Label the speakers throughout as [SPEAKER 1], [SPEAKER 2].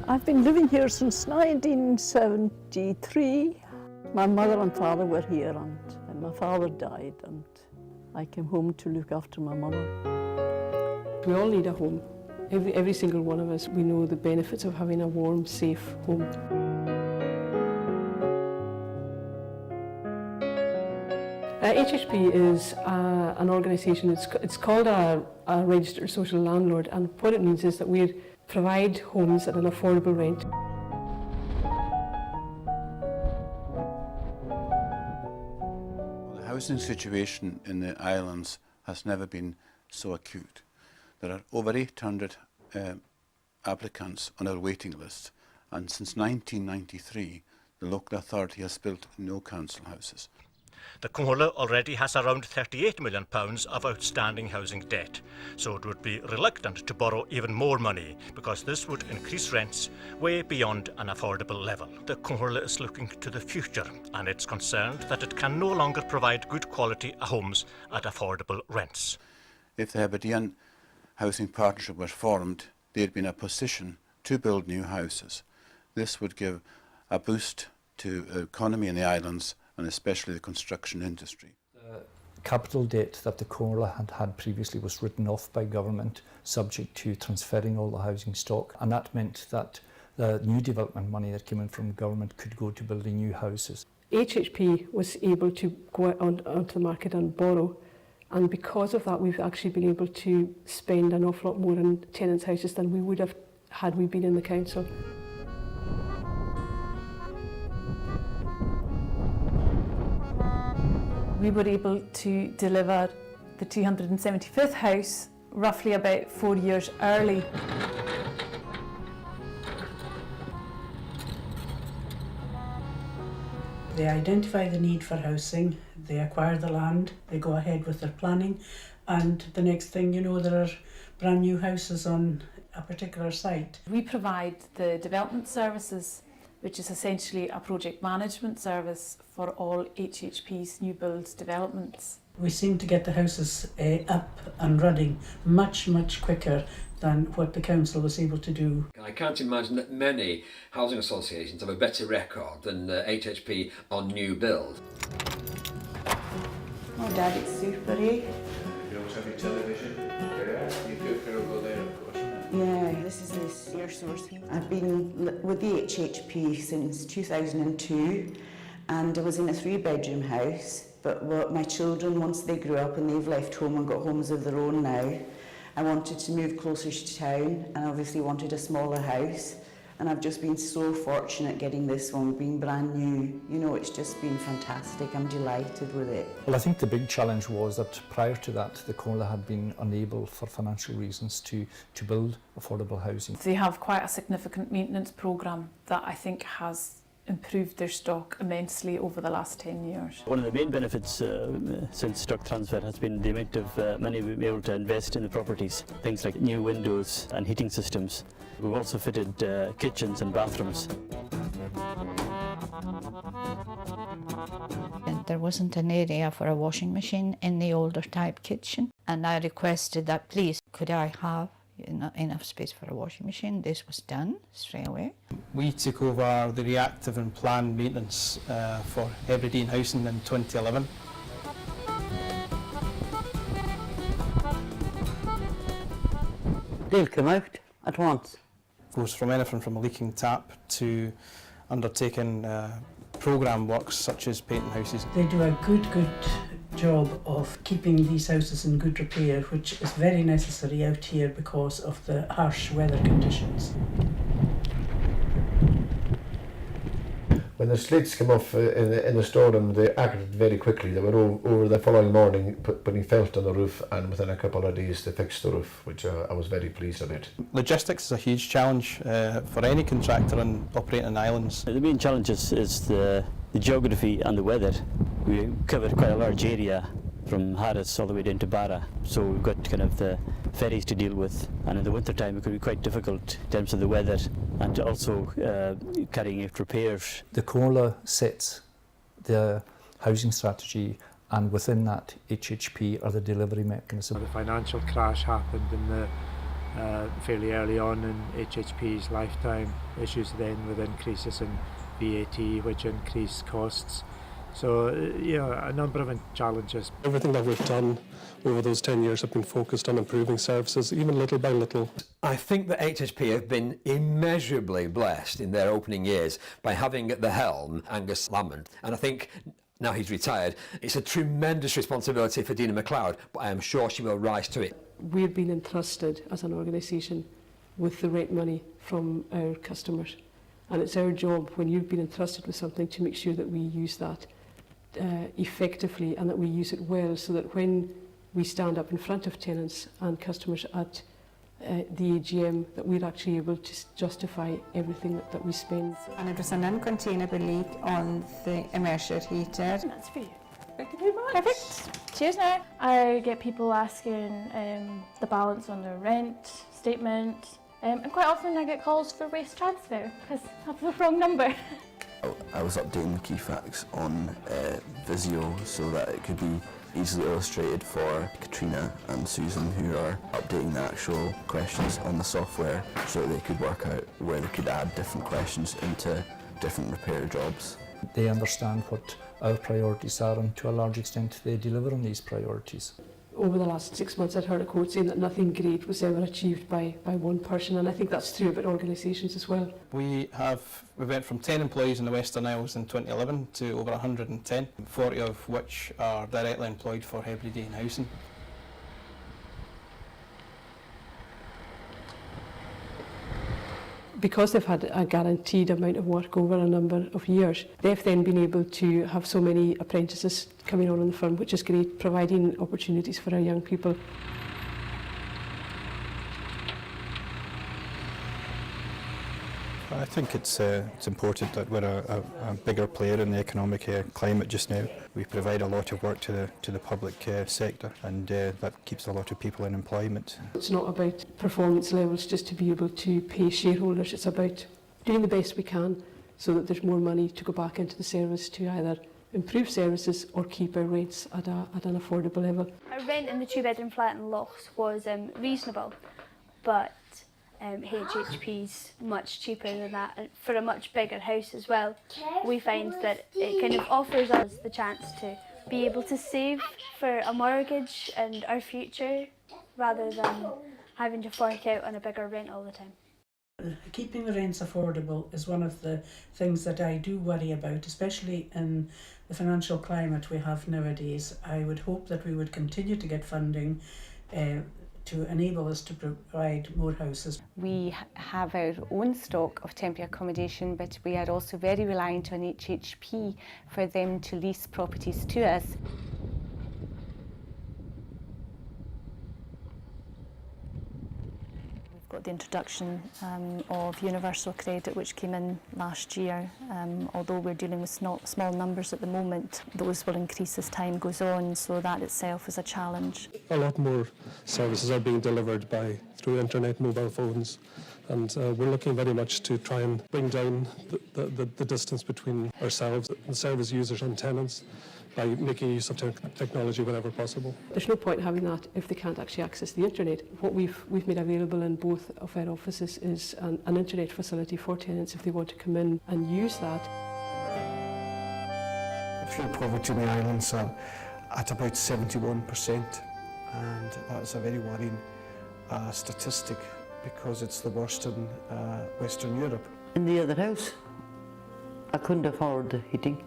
[SPEAKER 1] I've been living here since 1973. My mother and father were here and my father died and I came home to look after my mother.
[SPEAKER 2] We all need a home. Every single one of us, we know the benefits of having a warm, safe home. HHP is an organisation, it's called a registered social landlord, and what it means is that we provide homes at an affordable rent.
[SPEAKER 3] The housing situation in the islands has never been so acute. There are over 800 applicants on our waiting list, and since 1993 the local authority has built no council houses.
[SPEAKER 4] The Cumhurla already has around £38 million of outstanding housing debt, so it would be reluctant to borrow even more money because this would increase rents way beyond an affordable level. The Cumhurla is looking to the future and it's concerned that it can no longer provide good quality homes at affordable rents.
[SPEAKER 3] If the Hebridean housing partnership was formed, they'd be in a position to build new houses. This would give a boost to the economy in the islands and especially the construction industry.
[SPEAKER 5] The capital debt that the Cumhurla had previously was written off by government, subject to transferring all the housing stock, and that meant that the new development money that came in from government could go to building new houses.
[SPEAKER 2] HHP was able to go out onto the market and borrow, and because of that we've actually been able to spend an awful lot more on tenants' houses than we would have had we been in the council.
[SPEAKER 6] We were able to deliver the 275th house roughly about 4 years early.
[SPEAKER 7] They identify the need for housing, they acquire the land, they go ahead with their planning, and the next thing you know there are brand new houses on a particular site.
[SPEAKER 6] We provide the development services, which is essentially a project management service for all HHP's new build developments.
[SPEAKER 7] We seem to get the houses up and running much quicker than what the council was able to do.
[SPEAKER 8] I can't imagine that many housing associations have a better record than HHP on new build.
[SPEAKER 6] Oh, Dad, it's super, eh?
[SPEAKER 3] You always have your television there, you could go there of course.
[SPEAKER 9] Yeah, this is this air source heat. I've been with the HHP since 2002 and I was in a 3-bedroom house, but my children, once they grew up and they've left home and got homes of their own now, I wanted to move closer to town and obviously wanted a smaller house, and I've just been so fortunate getting this one, being brand new. You know, it's just been fantastic. I'm delighted with it.
[SPEAKER 5] Well, I think the big challenge was that prior to that, the Cumhurla had been unable, for financial reasons, to build affordable housing.
[SPEAKER 6] They have quite a significant maintenance programme that I think has improved their stock immensely over the last 10 years.
[SPEAKER 10] One of the main benefits since stock transfer has been the amount of money we've been able to invest in the properties. Things like new windows and heating systems. We've also fitted kitchens and bathrooms.
[SPEAKER 11] And there wasn't an area for a washing machine in the older type kitchen, and I requested that, please, could I have enough space for a washing machine? This was done straight away.
[SPEAKER 12] We took over the reactive and planned maintenance for Hebridean housing in 2011.
[SPEAKER 13] They'll come out at once.
[SPEAKER 12] Goes from anything from a leaking tap to undertaking programme works such as painting houses.
[SPEAKER 7] They do a good job of keeping these houses in good repair, which is very necessary out here because of the harsh weather conditions.
[SPEAKER 14] When the slates came off in the storm, they acted very quickly. They were over the following morning putting felt on the roof, and within a couple of days they fixed the roof, which I was very pleased about.
[SPEAKER 12] Logistics is a huge challenge for any contractor in operating in islands.
[SPEAKER 10] The main challenge is the geography and the weather. We covered quite a large area from Harris all the way down to Barra, so we've got kind of the ferries to deal with, and in the winter time it could be quite difficult in terms of the weather and also carrying out repairs.
[SPEAKER 5] The Cumhurla sets the housing strategy, and within that HHP are the delivery mechanism.
[SPEAKER 15] The financial crash happened and fairly early on in HHP's lifetime, issues then with increases in VAT, which increase costs. So, a number of challenges.
[SPEAKER 16] Everything that we've done over those 10 years have been focused on improving services, even little by little.
[SPEAKER 8] I think that HHP have been immeasurably blessed in their opening years by having at the helm Angus Lamont. And I think now he's retired, it's a tremendous responsibility for Dina MacLeod, but I am sure she will rise to it.
[SPEAKER 2] We've been entrusted as an organisation with the rent money from our customers. And it's our job, when you've been entrusted with something, to make sure that we use that effectively and that we use it well, so that when we stand up in front of tenants and customers at the AGM, that we're actually able to justify everything that we spend.
[SPEAKER 17] And it was an uncontainable leak on the immersion heater.
[SPEAKER 18] That's for you.
[SPEAKER 17] Thank you very much.
[SPEAKER 18] Perfect. Cheers now. I get people asking the balance on their rent statement, and quite often I get calls for waste transfer because I have the wrong number.
[SPEAKER 19] I was updating the key facts on Visio so that it could be easily illustrated for Katrina and Susan, who are updating the actual questions on the software, so that they could work out where they could add different questions into different repair jobs.
[SPEAKER 5] They understand what our priorities are, and to a large extent they deliver on these priorities.
[SPEAKER 2] Over the last 6 months I'd heard a quote saying that nothing great was ever achieved by one person, and I think that's true about organisations as well.
[SPEAKER 12] We went from 10 employees in the Western Isles in 2011 to over 110, 40 of which are directly employed for Hebridean Housing.
[SPEAKER 2] Because they've had a guaranteed amount of work over a number of years, they've then been able to have so many apprentices coming on in the firm, which is great, providing opportunities for our young people.
[SPEAKER 20] I think it's important that we're a bigger player in the economic climate just now. We provide a lot of work to the public sector, and that keeps a lot of people in employment.
[SPEAKER 2] It's not about performance levels just to be able to pay shareholders. It's about doing the best we can so that there's more money to go back into the service to either improve services or keep our rates at an affordable level.
[SPEAKER 21] Our rent in the two-bedroom flat in Lochs was reasonable, but HHP's much cheaper than that, and for a much bigger house as well. We find that it kind of offers us the chance to be able to save for a mortgage and our future, rather than having to fork out on a bigger rent all the time.
[SPEAKER 7] Keeping the rents affordable is one of the things that I do worry about, especially in the financial climate we have nowadays. I would hope that we would continue to get funding to enable us to provide more houses.
[SPEAKER 17] We have our own stock of temporary accommodation, but we are also very reliant on HHP for them to lease properties to us.
[SPEAKER 22] We've got the introduction of universal credit, which came in last year. Although we're dealing with small numbers at the moment, those will increase as time goes on, so that itself is a challenge.
[SPEAKER 16] A lot more services are being delivered through internet, mobile phones, and we're looking very much to try and bring down the distance between ourselves, the service users and tenants, by making use of technology whenever possible.
[SPEAKER 2] There's no point having that if they can't actually access the internet. What we've made available in both of our offices is an internet facility for tenants if they want to come in and use that.
[SPEAKER 23] Fuel poverty in the islands are at about 71%, and that's a very worrying statistic, because it's the worst in Western Europe.
[SPEAKER 13] In the other house, I couldn't afford the heating,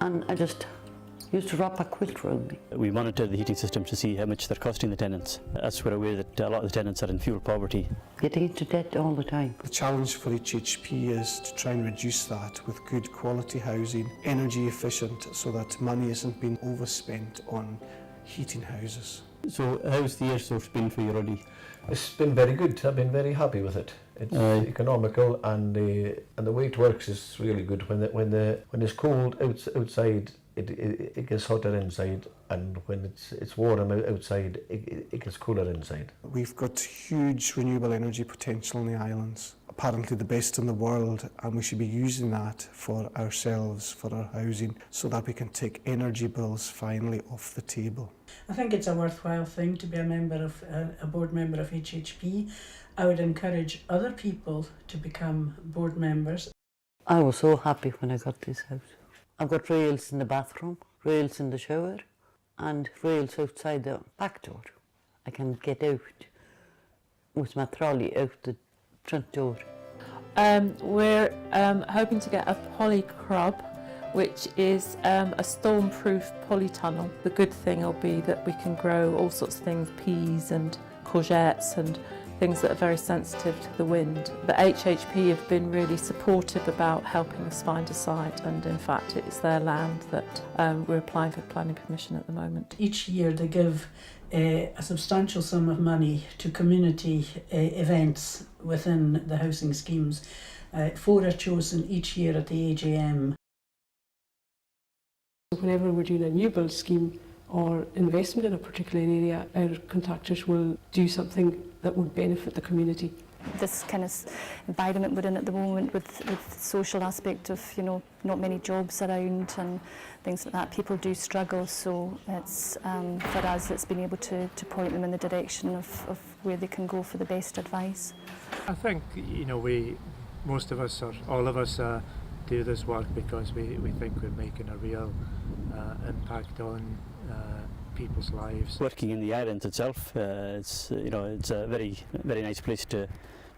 [SPEAKER 13] and I just used to wrap a quilt around me.
[SPEAKER 10] We monitor the heating system to see how much they're costing the tenants, as we're aware that a lot of the tenants are in fuel poverty.
[SPEAKER 13] Getting into debt all the time.
[SPEAKER 23] The challenge for HHP is to try and reduce that with good quality housing, energy efficient, so that money isn't being overspent on heating houses.
[SPEAKER 10] So how's the air source been for you, Roddy?
[SPEAKER 14] It's been very good. I've been very happy with it. It's economical, and the way it works is really good. When it's cold outside, it gets hotter inside, and when it's warm outside, it gets cooler inside.
[SPEAKER 23] We've got huge renewable energy potential in the islands, apparently the best in the world, and we should be using that for ourselves, for our housing, so that we can take energy bills finally off the table.
[SPEAKER 7] I think it's a worthwhile thing to be a board member of HHP. I would encourage other people to become board members.
[SPEAKER 13] I was so happy when I got this house. I've got rails in the bathroom, rails in the shower, and rails outside the back door. I can get out with my trolley out the front door.
[SPEAKER 1] We're hoping to get a polycrub, which is a storm-proof polytunnel. The good thing will be that we can grow all sorts of things, peas and courgettes and things that are very sensitive to the wind. The HHP have been really supportive about helping us find a site, and in fact it's their land that we're applying for planning permission at the moment.
[SPEAKER 7] Each year they give a substantial sum of money to community events within the housing schemes. 4 are chosen each year at the AGM.
[SPEAKER 2] Whenever we're doing a new build scheme or investment in a particular area, our contractors will do something that would benefit the community.
[SPEAKER 22] This kind of environment we're in at the moment with the social aspect of, you know, not many jobs around and things like that, people do struggle, so it's for us it's been able to point them in the direction of where they can go for the best advice.
[SPEAKER 15] I think, you know, most of us, or all of us, do this work because we think we're making a real impact on people's lives.
[SPEAKER 10] Working in the island itself, it's a very nice place to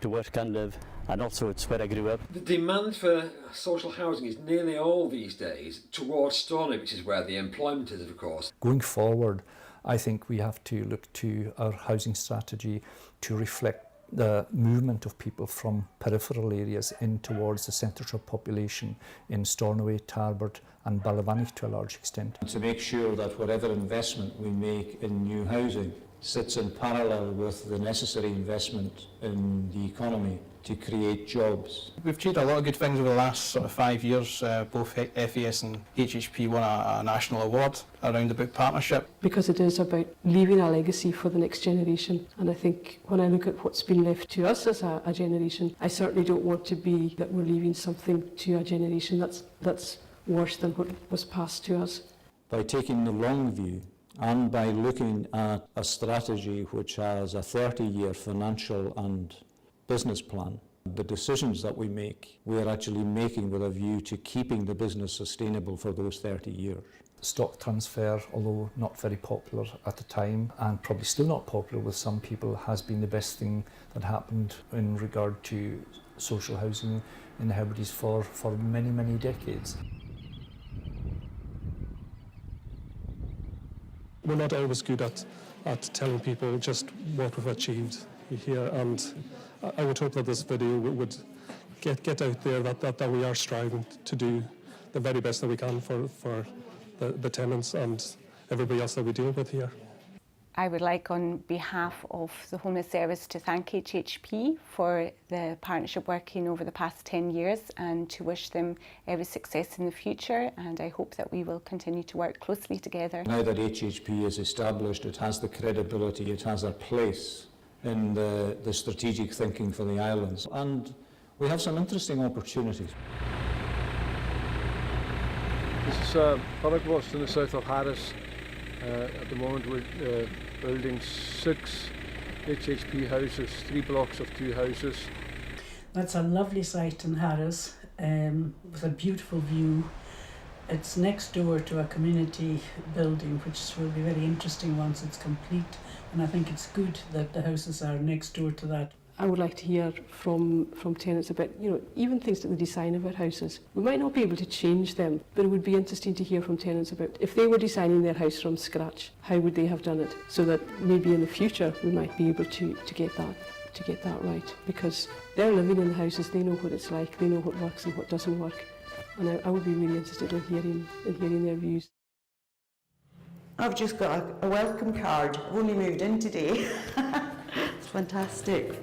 [SPEAKER 10] work and live, and also it's where I grew up.
[SPEAKER 8] The demand for social housing is nearly all these days towards Stornoway, which is where the employment is, of course.
[SPEAKER 5] Going forward, I think we have to look to our housing strategy to reflect the movement of people from peripheral areas in towards the centres of population in Stornoway, Tarbert and Ballyvanich to a large extent.
[SPEAKER 3] To make sure that whatever investment we make in new housing sits in parallel with the necessary investment in the economy to create jobs.
[SPEAKER 12] We've achieved a lot of good things over the last sort of 5 years. Both FES and HHP won a national award around the book partnership.
[SPEAKER 2] Because it is about leaving a legacy for the next generation, and I think when I look at what's been left to us as a generation, I certainly don't want to be that we're leaving something to a generation that's worse than what was passed to us.
[SPEAKER 3] By taking the long view and by looking at a strategy which has a 30-year financial and business plan, the decisions that we make, we are actually making with a view to keeping the business sustainable for those 30 years.
[SPEAKER 5] Stock transfer, although not very popular at the time and probably still not popular with some people, has been the best thing that happened in regard to social housing in the Hebrides for many, many decades.
[SPEAKER 16] We're not always good at telling people just what we've achieved here, and I would hope that this video would get out there that we are striving to do the very best that we can for the tenants and everybody else that we deal with here.
[SPEAKER 17] I would like, on behalf of the Homeless Service, to thank HHP for the partnership working over the past 10 years and to wish them every success in the future, and I hope that we will continue to work closely together.
[SPEAKER 3] Now that HHP is established, it has the credibility, it has a place in the strategic thinking for the islands, and we have some interesting opportunities.
[SPEAKER 4] This is a product works in the south of Harris. At the moment we're building 6 HHP houses, 3 blocks of 2 houses.
[SPEAKER 7] That's a lovely site in Harris with a beautiful view. It's next door to a community building, which will be very interesting once it's complete, and I think it's good that the houses are next door to that.
[SPEAKER 2] I would like to hear from tenants about, you know, even things like the design of our houses. We might not be able to change them, but it would be interesting to hear from tenants about if they were designing their house from scratch, how would they have done it, so that maybe in the future we might be able to get that right, because they're living in the houses, they know what it's like, they know what works and what doesn't work, and I would be really interested in hearing their views.
[SPEAKER 9] I've just got a welcome card. I've only moved in today. It's fantastic.